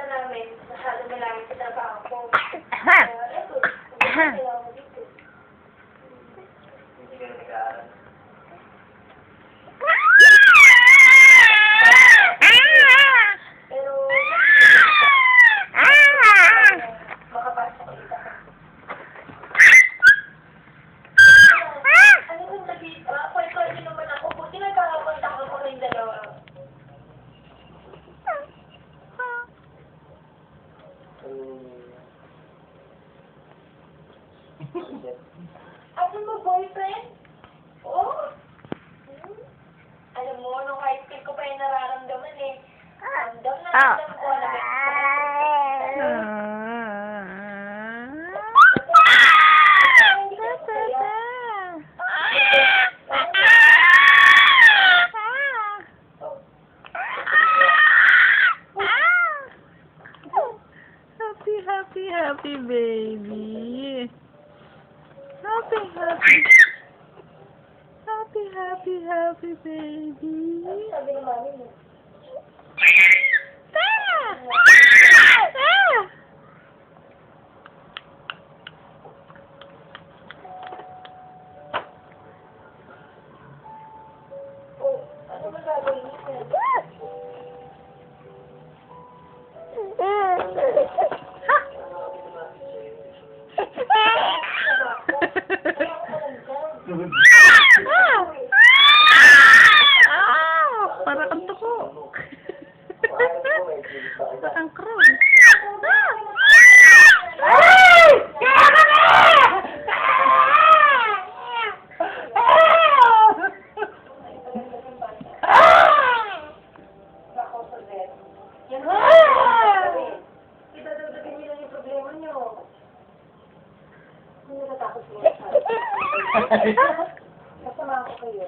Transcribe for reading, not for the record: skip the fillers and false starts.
namin, masyado malalim sa trabaho ko. Eto, kailangan mo dito. Hindi ka na nag-aaral. Pero, makapasa kita ka. Ano kung kwento naman ako, buti nagkakakontak ako kayong dalawa. Ano mo, boyfriend? Oo? Alam mo, nung high school ko pa yung nararamdaman eh. Ramdam na ramdam ko na Happy baby. Happy baby. sabi ng mami mo. Oh, ano ba gagawin niya? Para kang tuko. Parang crown. Yan idadagdagan niyo lang yung problema niyo. Hindi natatakot mo. Kasama ko kayo.